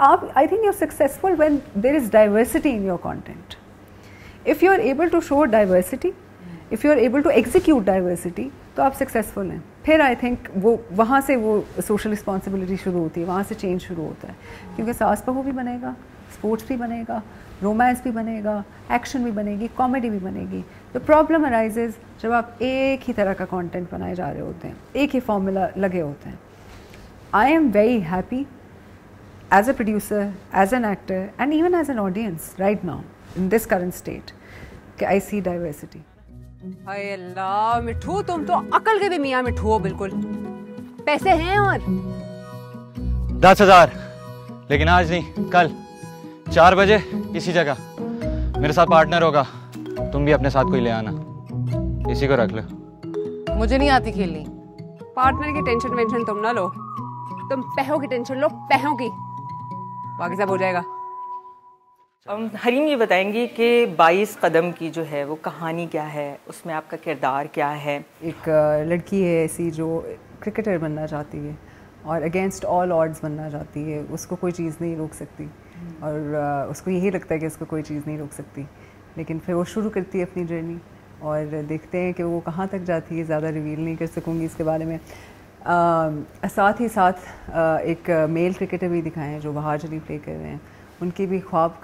आप I think you're successful when there is diversity in your content. If you're able to show diversity, if you're able to execute diversity, तो आप successful हैं. फिर I think वो वहाँ से वो सोशल रिस्पॉन्सिबिलिटी शुरू होती है, वहाँ से चेंज शुरू होता है. क्योंकि सास बहू भी बनेगा, स्पोर्ट्स भी बनेगा, रोमांस भी बनेगा, एक्शन भी बनेगी, कॉमेडी भी बनेगी. द प्रॉब्लम अराइजेज जब आप एक ही तरह का कंटेंट बनाए जा रहे होते हैं, एक ही फॉर्मूला लगे होते हैं. I am very happy as a producer, as an actor and even as an audience right now in this current state कि आई सी डाइवर्सिटी. हाय अल्लाह मिठू, तुम तो अकल के भी मियाँ मिठू हो बिल्कुल. पैसे हैं और 10,000, लेकिन आज नहीं, कल 4 बजे इसी जगह मेरे साथ पार्टनर होगा. तुम भी अपने साथ कोई ले आना, इसी को रख लो. मुझे नहीं आती खेलनी. पार्टनर की टेंशन तुम ना लो, तुम पैसों की टेंशन लो, पैसों की, बाकी सब हो जाएगा. हरीम ये बताएंगे कि 22 कदम की जो है वो कहानी क्या है, उसमें आपका किरदार क्या है? एक लड़की है ऐसी जो क्रिकेटर बनना चाहती है और अगेंस्ट ऑल ऑड्स बनना चाहती है. उसको कोई चीज़ नहीं रोक सकती और उसको यही लगता है कि उसको कोई चीज़ नहीं रोक सकती. लेकिन फिर वो शुरू करती है अपनी जर्नी और देखते हैं कि वो कहाँ तक जाती है. ज़्यादा रिवील नहीं कर सकूँगी इसके बारे में. साथ ही साथ एक मेल क्रिकेटर भी दिखाए हैं जो बाहर चली प्ले कर रहे हैं. उनकी भी ख्वाब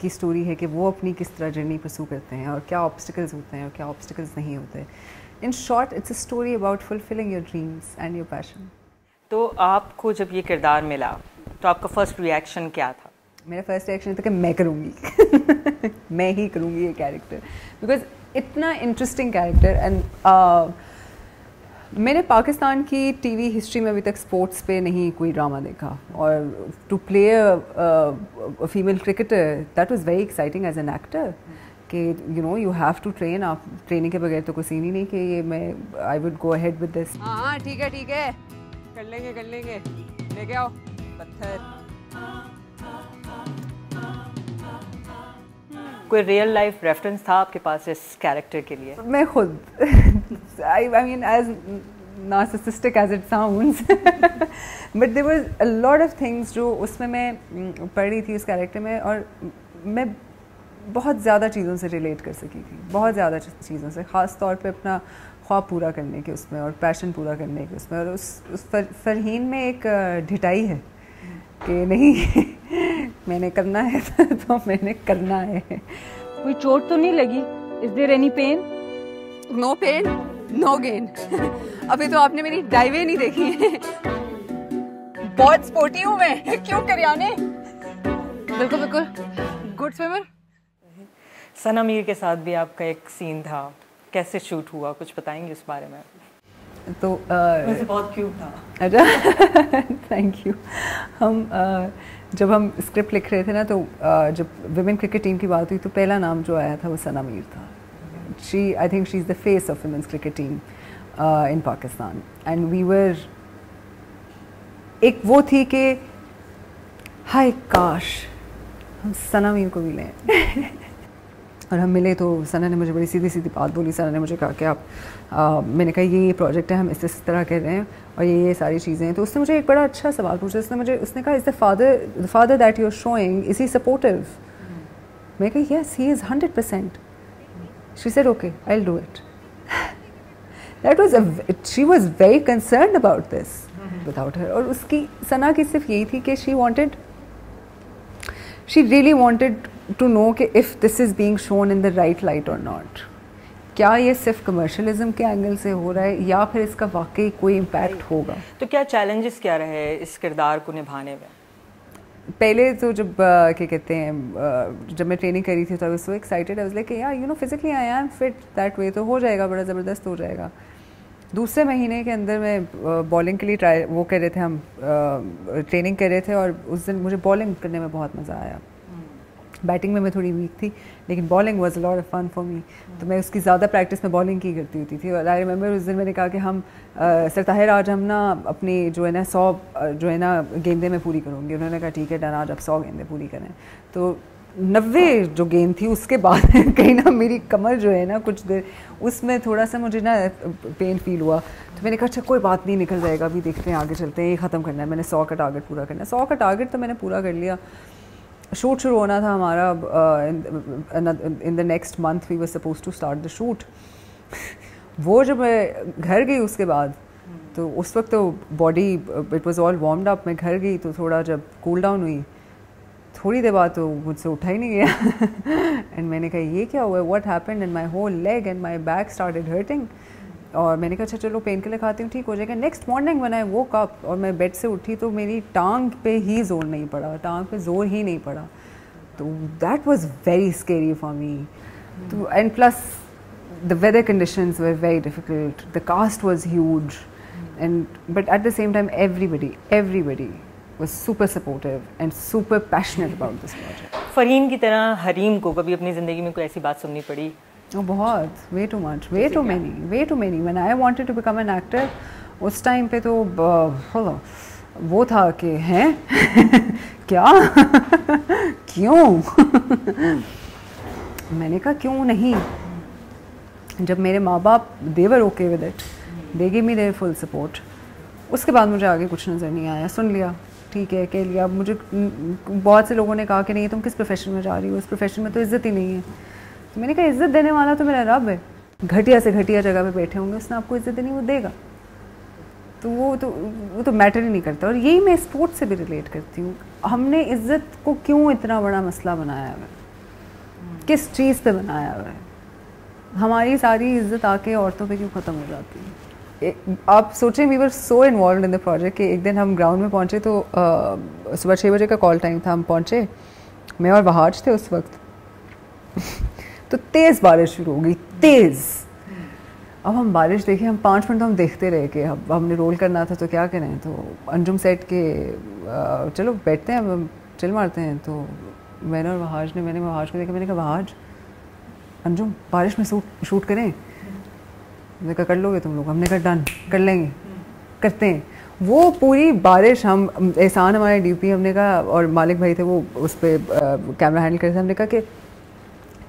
की स्टोरी है कि वो अपनी किस तरह जर्नी परसू करते हैं और क्या ऑब्स्टिकल्स होते हैं और क्या ऑब्स्टिकल्स नहीं होते. In short it's a story about fulfilling your dreams and your passion. तो आपको जब ये किरदार मिला तो आपका फर्स्ट रिएक्शन क्या था? मेरा फर्स्ट रिएक्शन था कि मैं करूँगी मैं ही करूँगी ये कैरेक्टर, बिकॉज इतना इंटरेस्टिंग कैरेक्टर. एंड मैंने पाकिस्तान की टीवी हिस्ट्री में अभी तक स्पोर्ट्स पे नहीं कोई ड्रामा देखा और to play a female cricketer that was very exciting as an actor कि you know you have to train. आप ट्रेनिंग के बगैर तो कोई सीन ही नहीं कि ये मैं I would go ahead with this. हाँ ठीक है कर लेंगे लेके आओ पत्थर. कोई रियल लाइफ रेफरेंस था आपके पास इस कैरेक्टर के लिए? मैं खुद I mean as narcissistic as it sounds but there was a lot of things जो उसमें मैं पढ़ रही थी उस कैरेक्टर में और मैं बहुत ज़्यादा चीज़ों से रिलेट कर सकी थी. बहुत ज़्यादा चीज़ों से, ख़ास तौर पे अपना ख्वाब पूरा करने के उसमें और पैशन पूरा करने के उसमें. और उस फरहीन में एक ढिठाई है कि नहीं मैंने करना है तो मैंने करना है. कोई चोट तो नहीं लगी? Is there any pain? No pain no gain. अभी तो आपने मेरी डाइवे नहीं देखी है. बहुत स्पोर्टी हूँ मैं. क्यों करियाने? बिल्कुल गुड स्विमर. सना मीर के साथ भी आपका एक सीन था, कैसे शूट हुआ, कुछ बताएंगे उस बारे में? तो वैसे बहुत क्यूट था. अच्छा थैंक यू. जब हम स्क्रिप्ट लिख रहे थे ना तो जब विमेन क्रिकेट टीम की बात हुई तो पहला नाम जो आया था वो सना मीर था. I think she's the face of women's cricket team in Pakistan. And we were एक वो थी कि हाय काश हम सना मीर को मिले और हम मिले तो सना ने मुझे बड़ी सीधी सीधी बात बोली. सना ने मुझे कहा कि आप मैंने कहा ये प्रोजेक्ट है, हम इस तरह कर रहे हैं और ये सारी चीज़ें हैं. तो उसने मुझे एक बड़ा अच्छा सवाल पूछा. उसने कहा is the father that you are showing is he supportive? मैं कहा yes he is 100%. She said, "Okay, I'll do it." She was very concerned about this without her. और उसकी सना की सिर्फ यही थी कि she really wanted to know कि if this is being shown in the right light or not. क्या ये सिर्फ कमर्शलिज्म के एंगल से हो रहा है या फिर इसका वाकई कोई इम्पैक्ट होगा? तो क्या चैलेंजेस क्या रहे इस किरदार को निभाने में? पहले तो जब क्या कहते हैं जब मैं ट्रेनिंग करी थी तो I was so excited. I was like यार you know physically I am fit that way, तो हो जाएगा, बड़ा ज़बरदस्त हो जाएगा. दूसरे महीने के अंदर मैं बॉलिंग के लिए वो कर रहे थे, हम ट्रेनिंग कर रहे थे और उस दिन मुझे बॉलिंग करने में बहुत मज़ा आया. बैटिंग में मैं थोड़ी वीक थी लेकिन bowling was a lot of fun for me. तो मैं उसकी ज़्यादा प्रैक्टिस में बॉलिंग की करती होती थी. और आई रिमेंबर उस दिन मैंने कहा कि हम सर ताहिर आज हम ना अपनी जो है ना 100 जो है ना गेंदें मैं पूरी करूँगी. उन्होंने कहा ठीक है डन, आज आप 100 गेंदें पूरी करें. तो 90 जो गेंद थी उसके बाद कहीं ना मेरी कमर जो है ना कुछ देर उसमें थोड़ा सा मुझे ना पेन फील हुआ, तो मैंने कहा अच्छा कोई बात नहीं, निकल जाएगा, अभी देखते हैं आगे चलते हैं, ये ख़त्म करना है, मैंने 100 का टारगेट पूरा करना है। 100 का टारगेट तो मैंने पूरा कर लिया। शूट शुरू होना था हमारा in the next month we were suppose to start the shoot. वो जब मैं घर गई उसके बाद तो उस वक्त तो body it was all warmed up, मैं घर गई तो थोड़ा जब कूल डाउन हुई थोड़ी देर बाद तो मुझसे उठा ही नहीं गया एंड मैंने कहा ये क्या हुआ, what happened, and my whole leg and my back started hurting. और मैंने कहा अच्छा चलो पेन किलर खाती हूँ, ठीक हो जाएगा। Next morning when I woke up और मैं बेड से उठी तो मेरी टांग पे ही जोर नहीं पड़ा, टांग पे जोर ही नहीं पड़ा। तो that was very scary for me. तो and plus the weather conditions were very difficult, the cast was huge, but at the same time everybody was super supportive and super passionate about this project. Fareen की तरह हरीम को कभी अपनी ज़िंदगी में कोई ऐसी बात सुननी पड़ी? Oh, बहुत, way too much, way too many. When I wanted to become an actor, उस टाइम पे तो वो था कि हैं क्या क्यों मैंने कहा क्यों नहीं। जब मेरे माँ बाप they were okay with it, they give me their full support, उसके बाद मुझे आगे कुछ नज़र नहीं आया। सुन लिया, ठीक है, कह लिया। मुझे बहुत से लोगों ने कहा कि नहीं तुम किस प्रोफेशन में जा रही हो, इस प्रोफेशन में तो इज़्ज़त ही नहीं है। तो मैंने कहा इज़्ज़त देने वाला तो मेरा रब है, घटिया से घटिया जगह पे बैठे होंगे, उसने आपको इज़्ज़त देनी वो देगा। तो वो तो मैटर ही नहीं करता। और यही मैं स्पोर्ट्स से भी रिलेट करती हूँ। हमने इज़्ज़त को क्यों इतना बड़ा मसला बनाया हुआ है, किस चीज़ पे बनाया हुआ है? हमारी सारी इज्जत आके औरतों पे क्यों ख़त्म हो जाती है? आप सोचें we were so involve in the project कि एक दिन हम ग्राउंड में पहुंचे तो सुबह 6 बजे का कॉल टाइम था, हम पहुंचे, मैं और वहाज थे उस वक्त तो तेज़ बारिश शुरू हो गई, तेज़। अब हम बारिश देखे, हम 5 मिनट तो हम देखते रहे कि अब हमने रोल करना था तो क्या करें। तो अंजुम सेट के चलो बैठते हैं, अब चिल मारते हैं। तो मैंने और वहाज ने, मैंने वहाज को देखा, मैंने कहा वहाज अंजुम बारिश में शूट करें? मैंने कहा कर लोगे तुम लोग? हमने कहा डन, कर लेंगे, करते हैं। वो पूरी बारिश, हम एहसान हमारे डीपी, हमने कहा, और मालिक भाई थे वो उस पर कैमरा हैंडल करते थे, हमने कहा कि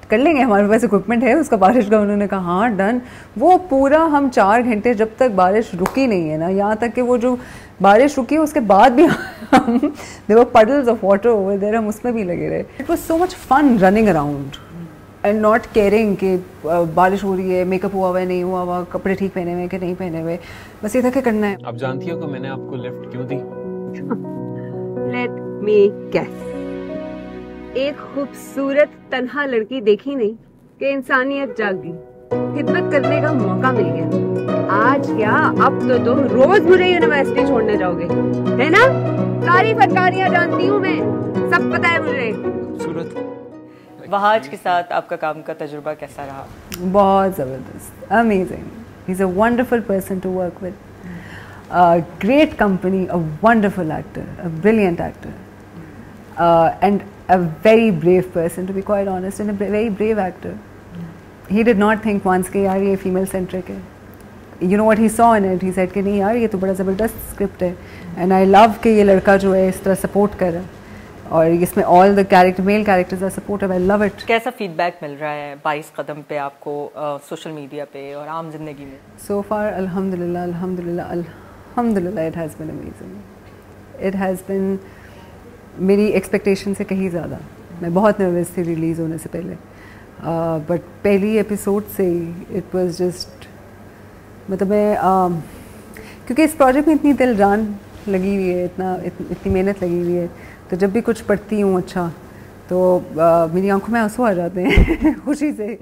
कर लेंगे, हमारे पास इक्विपमेंट है उसका बारिश का। उन्होंने कहा हाँ डन। वो पूरा हम 4 घंटे, जब तक बारिश रुकी नहीं है ना, यहाँ तक कि वो जो बारिश रुकी उसके बाद भी हम there were puddles of water over there, हम उसमें भी लगे रहे। It was so much fun running around and not caring कि बारिश हो रही है, मेकअप हुआ हुआ है नहीं हुआ हुआ, कपड़े ठीक पहने हुए कि नहीं पहने हुए, बस ये था कि करना है। आप जानती हो कि मैंने आपको लिफ्ट क्यों दी? लेट मी गेस, एक खूबसूरत तन्हा लड़की देखी नहीं कि इंसानियत जाग गई, खिदमत करने का मौका मिल गया। आज क्या, अब तो तुम रोज मुझे यूनिवर्सिटी छोड़ने जाओगे, है ना? सारी फनकारियां जानती हूँ मैं, सब पता है मुझे। खूबसूरत। वहाज के साथ आपका काम का तजुर्बा कैसा रहा? बहुत ज़बरदस्त, amazing. He is a wonderful person to work with, great company, a wonderful actor, a brilliant actor, and a very brave person, to be quite honest, and a very brave actor. He did not think once कि यार ये female centric है. You know what he saw in it? He said कि नहीं यार ये तो बड़ा ज़बरदस्त स्क्रिप्ट है, and I love कि ये लड़का जो है इस तरह सपोर्ट कर रहा है, और इसमें all the male characters are supportive. I love it. कैसा फीडबैक मिल रहा है 22 कदम पे आपको, सोशल मीडिया पे और आम जिंदगी में? So far, alhamdulillah, it has been amazing. It has been मेरी एक्सपेक्टेशन से कहीं ज़्यादा। मैं बहुत नर्वस थी रिलीज़ होने से पहले, बट पहली एपिसोड से ही इट वाज जस्ट, मतलब मैं क्योंकि इस प्रोजेक्ट में इतनी दिल जान लगी हुई है, इतनी मेहनत लगी हुई है, तो जब भी कुछ पढ़ती हूँ अच्छा तो मेरी आंखों में आंसू आ जाते हैं खुशी से।